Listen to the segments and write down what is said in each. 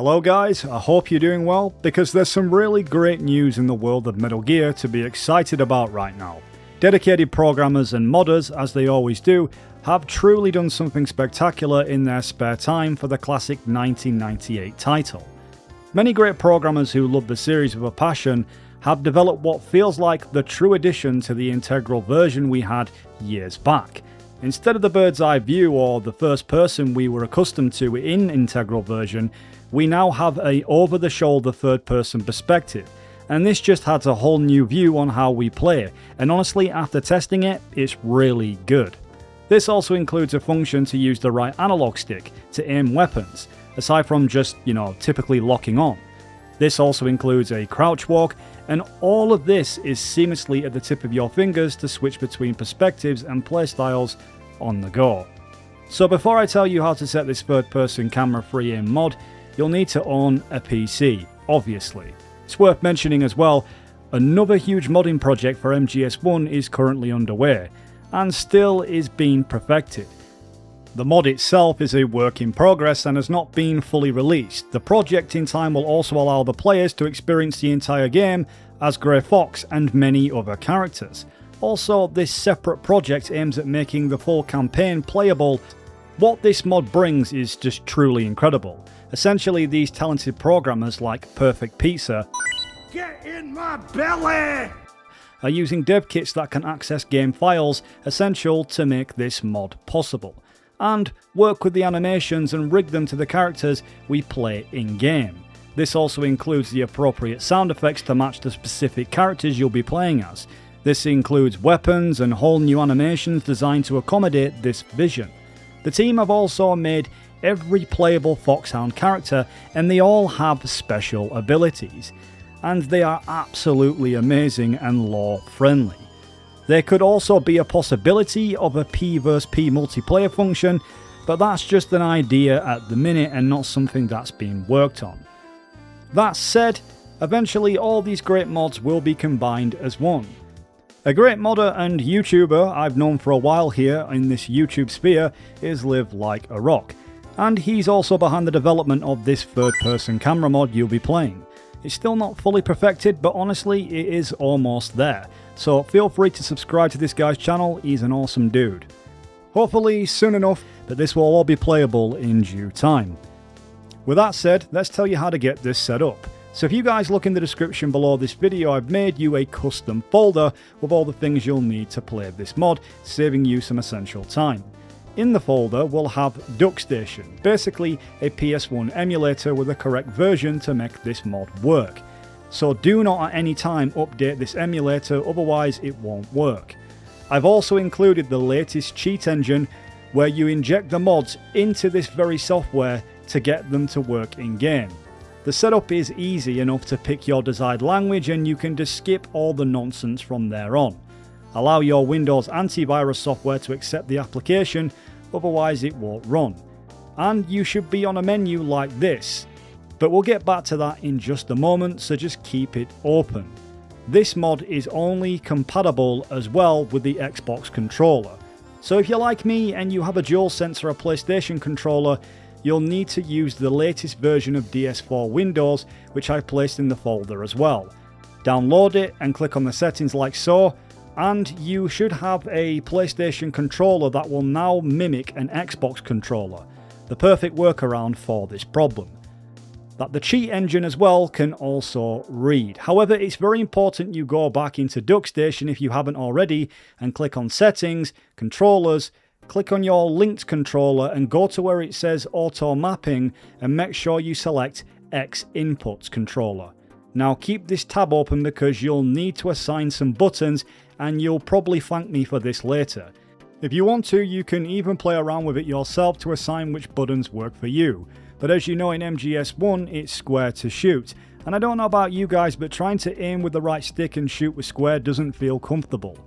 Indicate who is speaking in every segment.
Speaker 1: Hello guys, I hope you're doing well, because there's some really great news in the world of Metal Gear to be excited about right now. Dedicated programmers and modders, as they always do, have truly done something spectacular in their spare time for the classic 1998 title. Many great programmers who love the series with a passion have developed what feels like the true addition to the integral version we had years back. Instead of the bird's eye view or the first person we were accustomed to in integral version, we now have a over-the-shoulder third-person perspective, and this just adds a whole new view on how we play, and honestly, after testing it, it's really good. This also includes a function to use the right analog stick to aim weapons, aside from just, typically locking on. This also includes a crouch walk, and all of this is seamlessly at the tip of your fingers to switch between perspectives and playstyles on the go. So before I tell you how to set this third-person camera free aim mod, you'll need to own a PC, obviously. It's worth mentioning as well, another huge modding project for MGS1 is currently underway, and still is being perfected. The mod itself is a work in progress and has not been fully released. The project in time will also allow the players to experience the entire game as Grey Fox and many other characters. Also, this separate project aims at making the full campaign playable. What this mod brings is just truly incredible. Essentially, these talented programmers like Perfect Pizza
Speaker 2: Get in my belly!
Speaker 1: are using dev kits that can access game files essential to make this mod possible, and work with the animations and rig them to the characters we play in-game. This also includes the appropriate sound effects to match the specific characters you'll be playing as. This includes weapons and whole new animations designed to accommodate this vision. The team have also made every playable Foxhound character, and they all have special abilities, and they are absolutely amazing and lore friendly. There could also be a possibility of a P vs P multiplayer function, but that's just an idea at the minute and not something that's being worked on. That said, eventually all these great mods will be combined as one. A great modder and YouTuber I've known for a while here in this YouTube sphere is Live Like a Rock, and he's also behind the development of this third-person camera mod you'll be playing. It's still not fully perfected, but honestly it is almost there, so feel free to subscribe to this guy's channel, he's an awesome dude. Hopefully soon enough, but this will all be playable in due time. With that said, let's tell you how to get this set up. So if you guys look in the description below this video, I've made you a custom folder with all the things you'll need to play this mod, saving you some essential time. In the folder we'll have DuckStation, basically a PS1 emulator with the correct version to make this mod work. So do not at any time update this emulator, otherwise it won't work. I've also included the latest cheat engine where you inject the mods into this very software to get them to work in game. The setup is easy enough to pick your desired language, and you can just skip all the nonsense from there on. Allow your Windows antivirus software to accept the application, otherwise it won't run. And you should be on a menu like this, but we'll get back to that in just a moment, so just keep it open. This mod is only compatible as well with the Xbox controller, so if you're like me and you have a DualSense or a PlayStation controller, you'll need to use the latest version of DS4 Windows, which I've placed in the folder as well. Download it and click on the settings like so, and you should have a PlayStation controller that will now mimic an Xbox controller, the perfect workaround for this problem. That the cheat engine as well can also read. However, it's very important you go back into DuckStation if you haven't already and click on Settings, Controllers, click on your linked controller and go to where it says Auto Mapping and make sure you select X Inputs Controller. Now keep this tab open because you'll need to assign some buttons, and you'll probably thank me for this later. If you want to, you can even play around with it yourself to assign which buttons work for you. But as you know, in MGS1 it's square to shoot, and I don't know about you guys, but trying to aim with the right stick and shoot with square doesn't feel comfortable.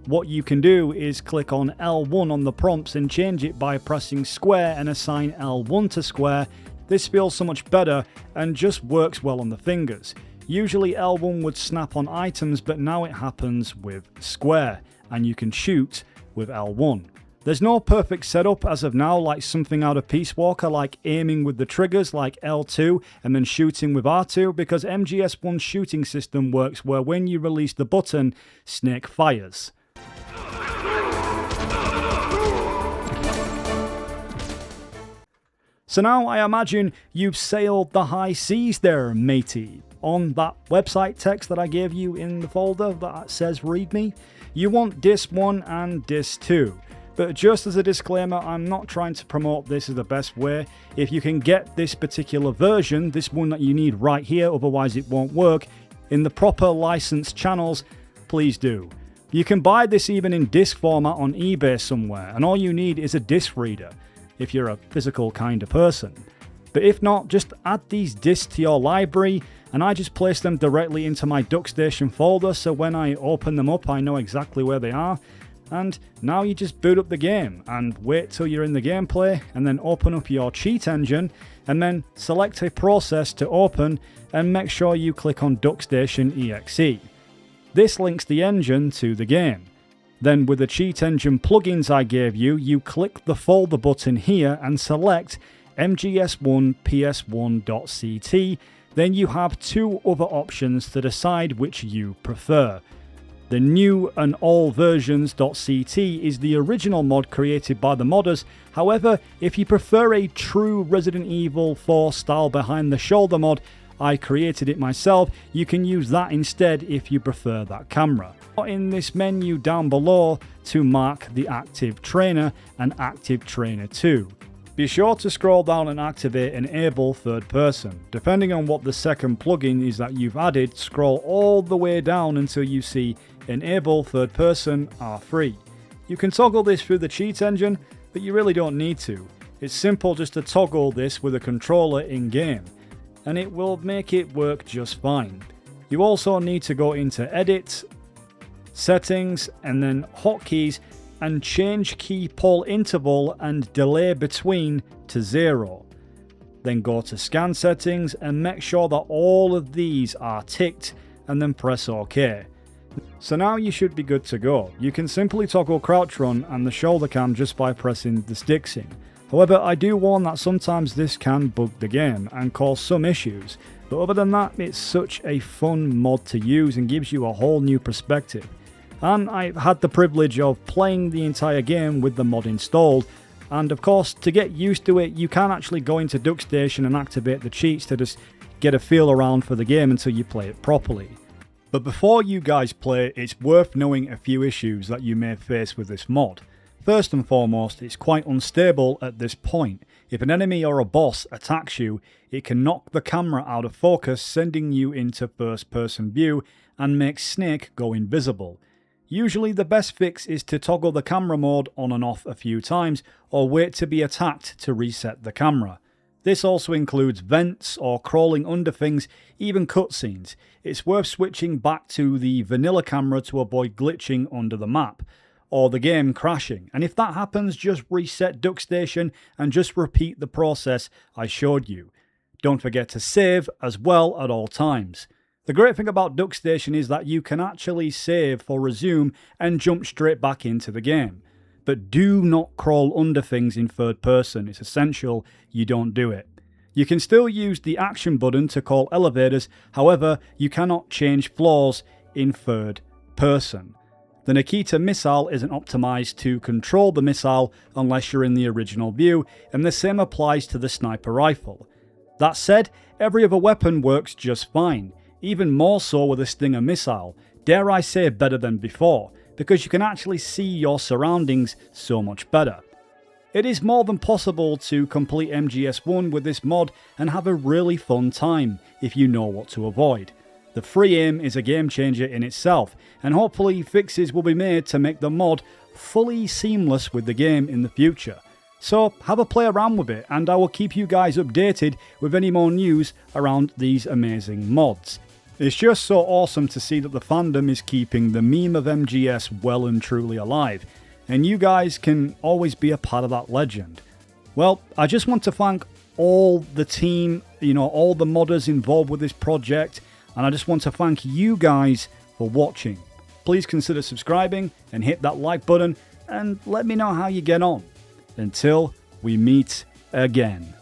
Speaker 1: What you can do is click on L1 on the prompts and change it by pressing square and assign L1 to square. This feels so much better and just works well on the fingers. Usually L1 would snap on items, but now it happens with square, and you can shoot with L1. There's no perfect setup as of now, like something out of Peace Walker, like aiming with the triggers like L2 and then shooting with R2, because MGS1's shooting system works where when you release the button, Snake fires. So now I imagine you've sailed the high seas there, matey. On that website text that I gave you in the folder that says README, you want Disc 1 and Disc 2. But just as a disclaimer, I'm not trying to promote this as the best way. If you can get this particular version, this one that you need right here, otherwise it won't work, in the proper licensed channels, please do. You can buy this even in disc format on eBay somewhere, and all you need is a disc reader, if you're a physical kind of person. But if not, just add these discs to your library, and I just place them directly into my DuckStation folder, so when I open them up I know exactly where they are. And now you just boot up the game and wait till you're in the gameplay, and then open up your cheat engine and then select a process to open and make sure you click on DuckStation EXE. This links the engine to the game. Then with the cheat engine plugins I gave you, you click the folder button here and select MGS1 PS1.ct. Then you have two other options to decide which you prefer. The new and all versions.ct is the original mod created by the modders. However, if you prefer a true Resident Evil 4 style behind the shoulder mod, I created it myself, you can use that instead if you prefer that camera. In this menu down below to mark the active trainer and active trainer 2. Be sure to scroll down and activate Enable Third Person. Depending on what the second plugin is that you've added, scroll all the way down until you see Enable Third Person R3. You can toggle this through the cheat engine, but you really don't need to. It's simple just to toggle this with a controller in-game, and it will make it work just fine. You also need to go into Edit, Settings, and then Hotkeys, and change key pull interval and delay between to 0. Then go to Scan Settings and make sure that all of these are ticked, and then press OK. So now you should be good to go. You can simply toggle crouch run and the shoulder cam just by pressing the sticks in. However, I do warn that sometimes this can bug the game and cause some issues, but other than that, it's such a fun mod to use and gives you a whole new perspective. And I've had the privilege of playing the entire game with the mod installed, and of course, to get used to it, you can actually go into DuckStation and activate the cheats to just get a feel around for the game until you play it properly. But before you guys play, it's worth knowing a few issues that you may face with this mod. First and foremost, it's quite unstable at this point. If an enemy or a boss attacks you, it can knock the camera out of focus, sending you into first person view and make Snake go invisible. Usually the best fix is to toggle the camera mode on and off a few times, or wait to be attacked to reset the camera. This also includes vents or crawling under things, even cutscenes. It's worth switching back to the vanilla camera to avoid glitching under the map, or the game crashing, and if that happens, just reset DuckStation and just repeat the process I showed you. Don't forget to save as well at all times. The great thing about DuckStation is that you can actually save for resume and jump straight back into the game. But do not crawl under things in third person, it's essential you don't do it. You can still use the action button to call elevators, however you cannot change floors in third person. The Nikita missile isn't optimized to control the missile unless you're in the original view, and the same applies to the sniper rifle. That said, every other weapon works just fine. Even more so with a Stinger missile, dare I say better than before, because you can actually see your surroundings so much better. It is more than possible to complete MGS1 with this mod and have a really fun time if you know what to avoid. The free aim is a game changer in itself, and hopefully fixes will be made to make the mod fully seamless with the game in the future. So have a play around with it, and I will keep you guys updated with any more news around these amazing mods. It's just so awesome to see that the fandom is keeping the meme of MGS well and truly alive, and you guys can always be a part of that legend. Well, I just want to thank all the team, all the modders involved with this project, and I just want to thank you guys for watching. Please consider subscribing and hit that like button and let me know how you get on. Until we meet again.